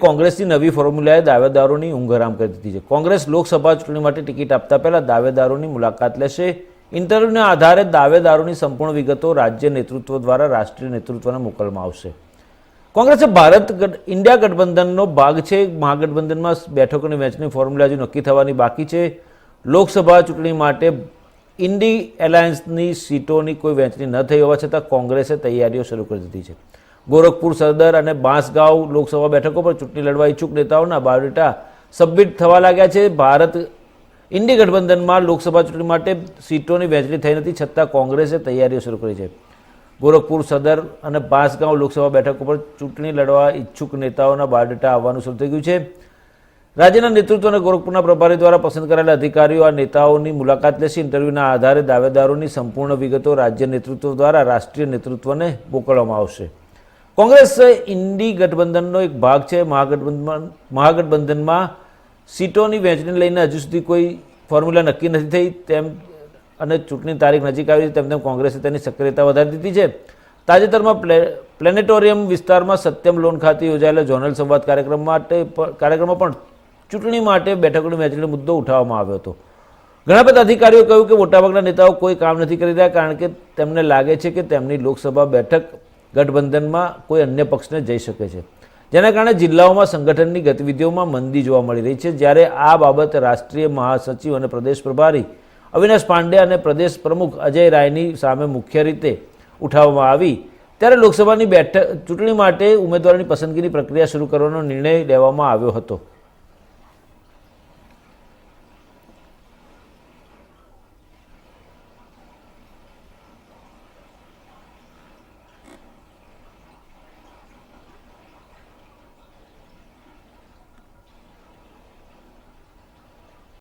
કોંગ્રેસની નવી ફોર્મ્યુલાએ દાવેદારોની ઊંઘ હરામ કરી દીધી છે। કોંગ્રેસ લોકસભા ચૂંટણી માટે ટિકિટ આપતા પહેલા દાવેદારોની મુલાકાત લેશે। ઇન્ટરવ્યૂના આધારે દાવેદારોની સંપૂર્ણ વિગતો રાજ્ય નેતૃત્વ દ્વારા રાષ્ટ્રીય નેતૃત્વને મોકલવામાં આવશે। કોંગ્રેસે ભારત ઇન્ડિયા ગઠબંધનનો ભાગ છે। મહાગઠબંધનમાં બેઠકોની વહેંચણી ફોર્મ્યુલા હજુ નક્કી થવાની બાકી છે। લોકસભા ચૂંટણી માટે ઇન્ડી એલાયન્સની સીટોની કોઈ વહેંચણી ન થઈ હોવા છતાં કોંગ્રેસે તૈયારીઓ શરૂ કરી દીધી છે। ગોરખપુર સદર અને બાંસગાંવ લોકસભા બેઠકો પર ચૂંટણી લડવા ઈચ્છુક નેતાઓના બાયોડેટા સબમિટ થવા લાગ્યા છે। ભારત ઇન્ડી ગઠબંધનમાં લોકસભા ચૂંટણી માટે સીટોની વહેંચણી થઈ નથી છતાં કોંગ્રેસે તૈયારીઓ શરૂ કરી છે। ગોરખપુર સદર અને બાંસગાંવ લોકસભા બેઠકો પર ચૂંટણી લડવા ઈચ્છુક નેતાઓના બાયોડેટા આવવાનું શરૂ થઈ ગયું છે। રાજ્યના નેતૃત્વ અને ગોરખપુરના પ્રભારી દ્વારા પસંદ કરાયેલા અધિકારીઓ આ નેતાઓની મુલાકાત લેશે। ઇન્ટરવ્યૂના આધારે દાવેદારોની સંપૂર્ણ વિગતો રાજ્ય નેતૃત્વ દ્વારા રાષ્ટ્રીય નેતૃત્વને મોકલવામાં આવશે। કોંગ્રેસ ઇન્ડી ગઠબંધનનો એક ભાગ છે। મહાગઠબંધનમાં સીટોની વહેંચણી લઈને હજુ સુધી કોઈ ફોર્મ્યુલા નક્કી નથી થઈ તેમ અને ચૂંટણી તારીખ નજીક આવી તેમ તેમ કોંગ્રેસે તેની સક્રિયતા વધારી દીધી છે। તાજેતરમાં પ્લેનેટોરિયમ વિસ્તારમાં સત્યમ લોન ખાતે યોજાયેલા ઝોનલ સંવાદ કાર્યક્રમમાં પણ ચૂંટણી માટે બેઠકોની વહેંચણીનો મુદ્દો ઉઠાવવામાં આવ્યો હતો। ઘણા બધા અધિકારીઓ કહ્યું કે મોટાભાગના નેતાઓ કોઈ કામ નથી કરી રહ્યા કારણ કે તેમને લાગે છે કે તેમની લોકસભા બેઠક ગઠબંધનમાં કોઈ અન્ય પક્ષને જઈ શકે છે, જેના કારણે જિલ્લાઓમાં સંગઠનની ગતિવિધિઓમાં મંદી જોવા મળી રહી છે। જ્યારે આ બાબત રાષ્ટ્રીય મહાસચિવ અને પ્રદેશ પ્રભારી અવિનાશ પાંડે અને પ્રદેશ પ્રમુખ અજય રાયની સામે મુખ્ય રીતે ઉઠાવવામાં આવી ત્યારે લોકસભાની ચૂંટણી માટે ઉમેદવારોની પસંદગીની પ્રક્રિયા શરૂ કરવાનો નિર્ણય લેવામાં આવ્યો હતો।